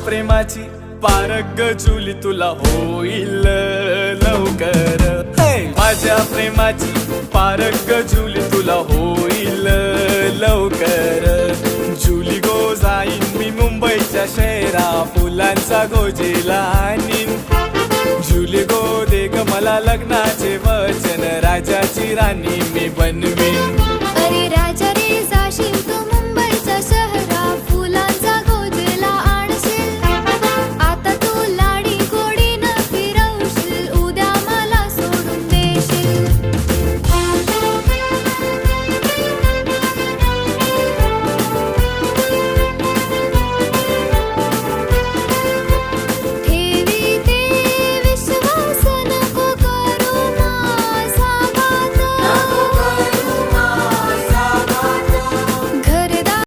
प्रेमाची पारख जुली तुला होईल लवकर. माझ्या प्रेमाची पारख जुली तुला होईल लवकर. जुली गो जाईन मी मुंबईच्या शहरा फुलांचा गोजीला आणीन. जुली गो दे ग मला लग्नाचे वचन राजाची राणी मी बनवीन.